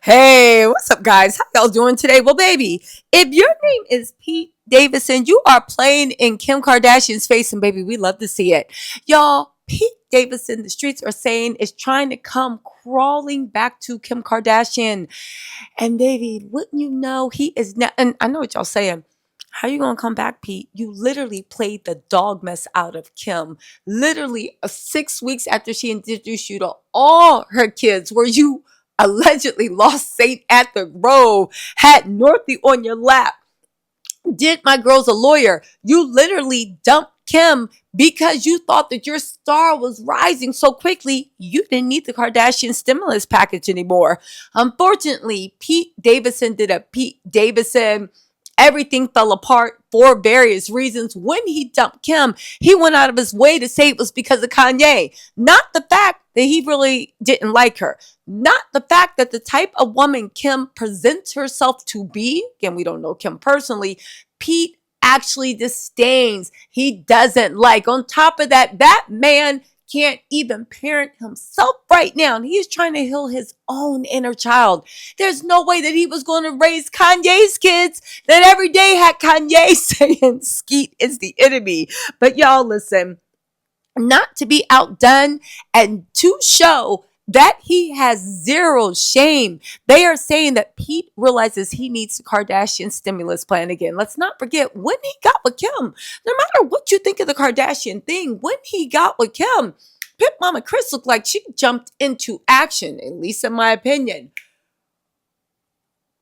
Hey, what's up, guys? How y'all doing today? Well, baby, if your name is Pete Davidson, you are playing in Kim Kardashian's face, and baby, we love to see it. Y'all, Pete Davidson, the streets are saying, is trying to come crawling back to Kim Kardashian. And baby, wouldn't you know, he is not, and I know what y'all saying. How you gonna come back, Pete? You literally played the dog mess out of Kim. Literally 6 weeks after she introduced you to all her kids, where you allegedly lost Saint at the Grove, had Northie on your lap, did my girl's a lawyer. You literally dumped Kim because you thought that your star was rising so quickly, you didn't need the Kardashian stimulus package anymore. Unfortunately, Pete Davidson did a Pete Davidson. Everything fell apart for various reasons. When he dumped Kim, he went out of his way to say it was because of Kanye. Not the fact that he really didn't like her. Not the fact that the type of woman Kim presents herself to be. Again, we don't know Kim personally. Pete actually disdains. He doesn't like. On top of that, that man can't even parent himself right now. And he is trying to heal his own inner child. There's no way that he was going to raise Kanye's kids that every day had Kanye saying Skeet is the enemy. But y'all listen, not to be outdone and to show that he has zero shame. They are saying that Pete realizes he needs the Kardashian stimulus plan again. Let's not forget when he got with Kim. No matter what you think of the Kardashian thing, when he got with Kim, Pip Mama Chris looked like she jumped into action, at least in my opinion.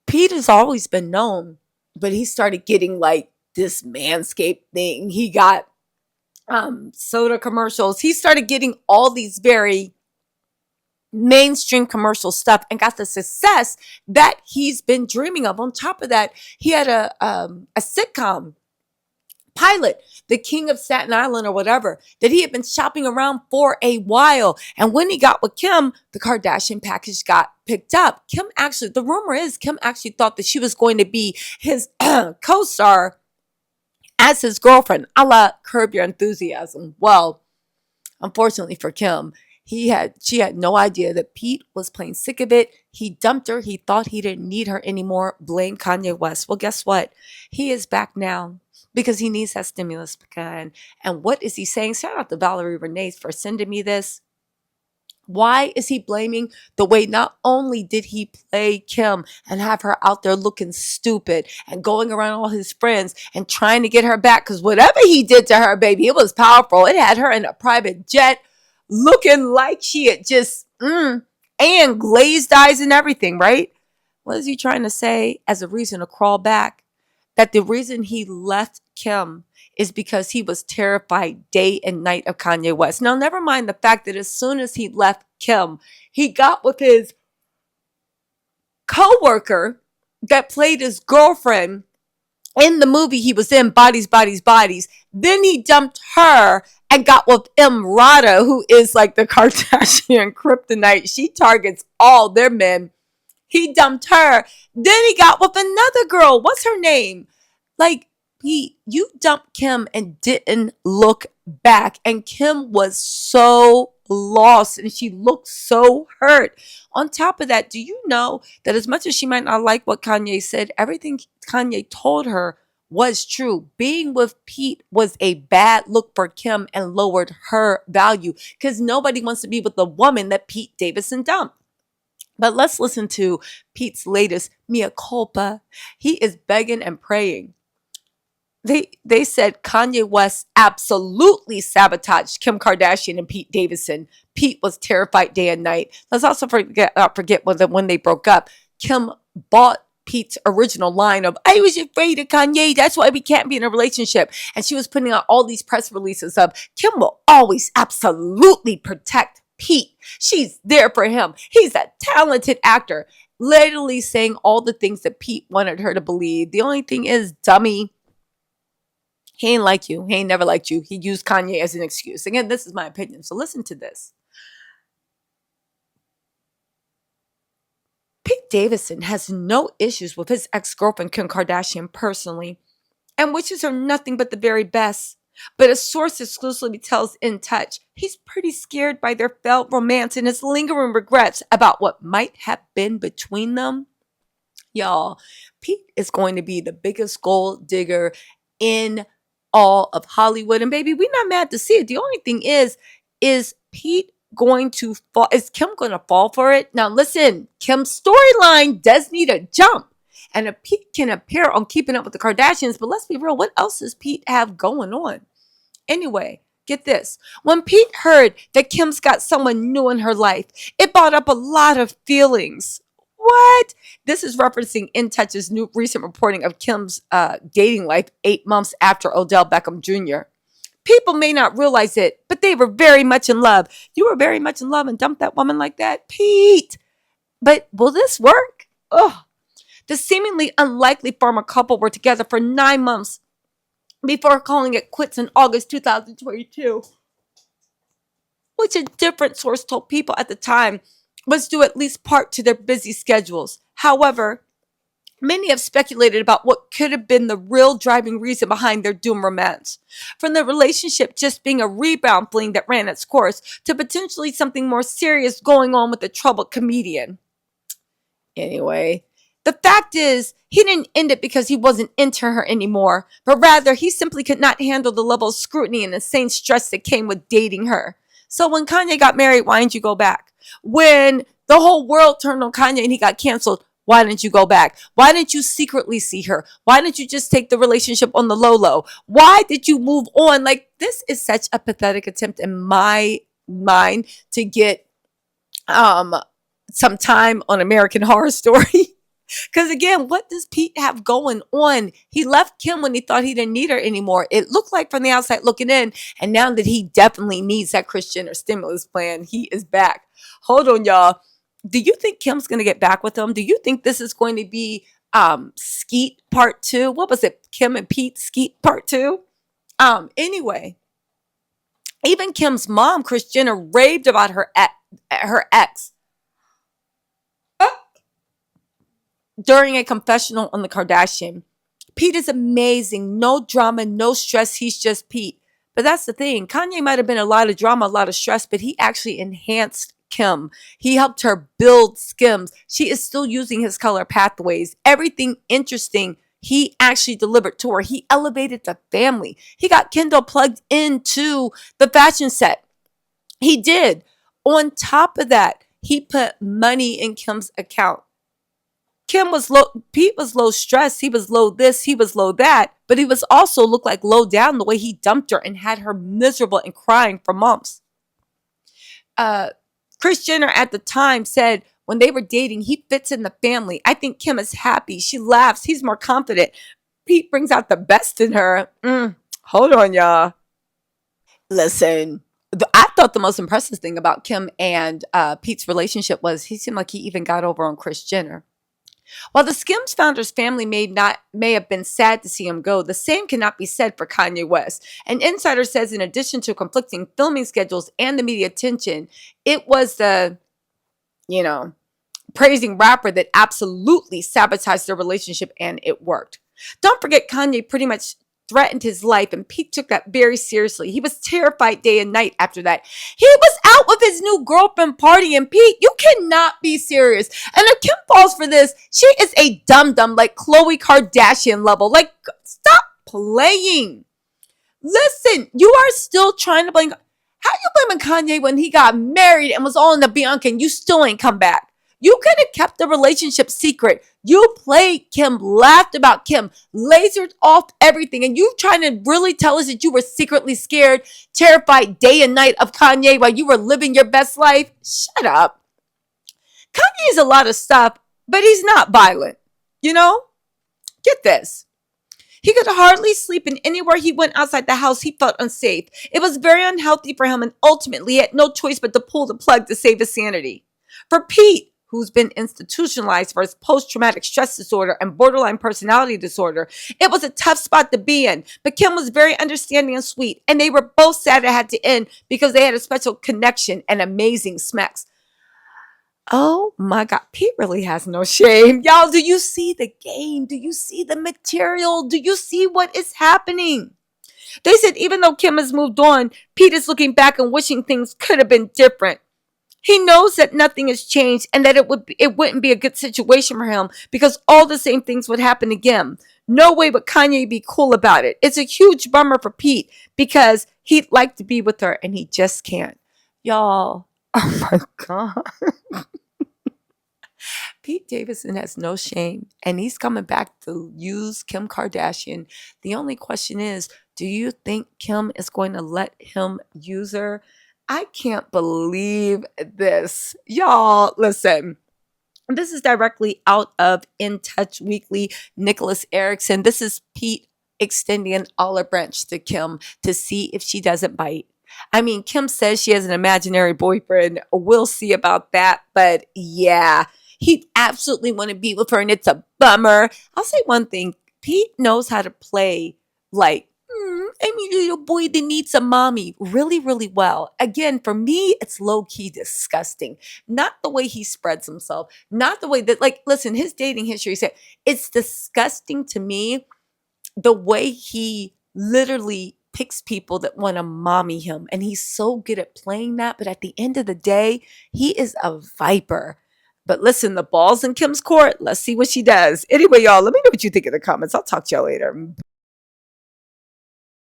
Pete has always been known, but he started getting like this manscaped thing. He got soda commercials. He started getting all these very mainstream commercial stuff and got the success that he's been dreaming of. On top of that, he had a sitcom pilot, The King of Staten Island or whatever, that he had been shopping around for a while. And when he got with Kim, the Kardashian package got picked up. Kim actually, the rumor is Kim actually thought that she was going to be his co-star as his girlfriend, a la Curb Your Enthusiasm. Well, unfortunately for Kim, she had no idea that Pete was playing sick of it. He dumped her. He thought he didn't need her anymore. Blame Kanye West. Well, guess what? He is back now because he needs that stimulus plan. And what is he saying? Shout out to Valerie Renee for sending me this. Why is he blaming the way not only did he play Kim and have her out there looking stupid and going around all his friends and trying to get her back? Because whatever he did to her, baby, it was powerful. It had her in a private jet looking like she had just, and glazed eyes and everything, right? What is he trying to say as a reason to crawl back? That the reason he left Kim is because he was terrified day and night of Kanye West. Now, never mind the fact that as soon as he left Kim, he got with his co-worker that played his girlfriend in the movie he was in, Bodies, Bodies, Bodies. Then he dumped her and got with Rada, who is like the Kardashian kryptonite. She targets all their men. He dumped her. Then he got with another girl. What's her name? Like, you dumped Kim and didn't look back. And Kim was so lost and she looked so hurt. On top of that, do you know that as much as she might not like what Kanye said, everything Kanye told her was true. Being with Pete was a bad look for Kim and lowered her value because nobody wants to be with the woman that Pete Davidson dumped. But let's listen to Pete's latest mea culpa. He is begging and praying. They said Kanye West absolutely sabotaged Kim Kardashian and Pete Davidson. Pete was terrified day and night. Let's also forget when they broke up, Kim bought Pete's original line of, I was afraid of Kanye, that's why we can't be in a relationship. And she was putting out all these press releases of, Kim will always absolutely protect Pete. She's there for him. He's a talented actor. Literally saying all the things that Pete wanted her to believe. The only thing is, dummy, he ain't like you. He ain't never liked you. He used Kanye as an excuse. Again, this is my opinion. So listen to this. Pete Davidson has no issues with his ex-girlfriend, Kim Kardashian, personally, and wishes her nothing but the very best. But a source exclusively tells In Touch he's pretty scared by their failed romance and his lingering regrets about what might have been between them. Y'all, Pete is going to be the biggest gold digger in all of Hollywood. And baby, we're not mad to see it. The only thing is Pete going to fall? Is Kim going to fall for it? Now, listen, Kim's storyline does need a jump. And if Pete can appear on Keeping Up with the Kardashians, but let's be real, what else does Pete have going on? Anyway, get this. When Pete heard that Kim's got someone new in her life, it brought up a lot of feelings. What? This is referencing In Touch's new recent reporting of Kim's dating life 8 months after Odell Beckham Jr. People may not realize it, but they were very much in love. You were very much in love and dumped that woman like that? Pete! But will this work? Ugh. The seemingly unlikely former couple were together for 9 months before calling it quits in August 2022, which a different source told People at the time was due at least part to their busy schedules. However, many have speculated about what could have been the real driving reason behind their doomed romance. From the relationship just being a rebound fling that ran its course to potentially something more serious going on with the troubled comedian. Anyway, the fact is, he didn't end it because he wasn't into her anymore, but rather he simply could not handle the level of scrutiny and insane stress that came with dating her. So when Kanye got married, why didn't you go back? When the whole world turned on Kanye and he got canceled, why didn't you go back? Why didn't you secretly see her? Why didn't you just take the relationship on the low? Why did you move on? Like, this is such a pathetic attempt in my mind to get some time on American Horror Story. Because again, what does Pete have going on? He left Kim when he thought he didn't need her anymore. It looked like from the outside looking in. And now that he definitely needs that Kris Jenner stimulus plan, he is back. Hold on, y'all. Do you think Kim's going to get back with him? Do you think this is going to be Skeet Part 2? What was it? Kim and Pete Skeet Part 2? Anyway, even Kim's mom, Kris Jenner, raved about her ex during a confessional on the Kardashian. Pete is amazing. No drama, no stress. He's just Pete. But that's the thing. Kanye might have been a lot of drama, a lot of stress, but he actually enhanced Kim. He helped her build Skims. She is still using his color pathways. Everything interesting he actually delivered to her. He elevated the family. He got Kendall plugged into the fashion set. He did. On top of that, he put money in Kim's account. Kim was low, Pete was low stress. He was low this, he was low that, but he was also looked like low down the way he dumped her and had her miserable and crying for months. Kris Jenner at the time said when they were dating, he fits in the family. I think Kim is happy. She laughs. He's more confident. Pete brings out the best in her. Hold on, y'all. Listen, I thought the most impressive thing about Kim and Pete's relationship was he seemed like he even got over on Kris Jenner. While the Skims founder's family may have been sad to see him go, the same cannot be said for Kanye West. An insider says in addition to conflicting filming schedules and the media attention, it was the, praising rapper that absolutely sabotaged their relationship, and it worked. Don't forget, Kanye pretty much threatened his life, and Pete took that very seriously. He was terrified day and night after that. He was out with his new girlfriend partying. Pete, you cannot be serious. And if Kim falls for this, she is a dum-dum, like Khloe Kardashian level. Like, stop playing. Listen, you are still trying to blame. How you blaming Kanye when he got married and was all in the Bianca and you still ain't come back? You could have kept the relationship secret. You played Kim, laughed about Kim, lasered off everything. And you trying to really tell us that you were secretly scared, terrified day and night of Kanye while you were living your best life? Shut up. Kanye is a lot of stuff, but he's not violent. Get this. He could hardly sleep, and anywhere he went outside the house, he felt unsafe. It was very unhealthy for him, and ultimately he had no choice but to pull the plug to save his sanity. For Pete, who's been institutionalized for his post-traumatic stress disorder and borderline personality disorder, it was a tough spot to be in. But Kim was very understanding and sweet, and they were both sad it had to end because they had a special connection and amazing smacks. Oh my God, Pete really has no shame. Y'all, do you see the game? Do you see the material? Do you see what is happening? They said even though Kim has moved on, Pete is looking back and wishing things could have been different. He knows that nothing has changed and that it wouldn't be a good situation for him because all the same things would happen again. No way would Kanye be cool about it. It's a huge bummer for Pete because he'd like to be with her and he just can't. Y'all, oh my God. Pete Davidson has no shame and he's coming back to use Kim Kardashian. The only question is, do you think Kim is going to let him use her? I can't believe this. Y'all, listen. This is directly out of In Touch Weekly, Nicholas Erickson. This is Pete extending an olive branch to Kim to see if she doesn't bite. I mean, Kim says she has an imaginary boyfriend. We'll see about that. But yeah, he absolutely want to be with her, and it's a bummer. I'll say one thing. Pete knows how to play like, I mean, little boy that needs a mommy really, really well. Again, for me, it's low key disgusting. Not the way he spreads himself, not the way that, like, listen, his dating history said it's disgusting to me the way he literally picks people that want to mommy him. And he's so good at playing that. But at the end of the day, he is a viper. But listen, the ball's in Kim's court. Let's see what she does. Anyway, y'all, let me know what you think in the comments. I'll talk to y'all later.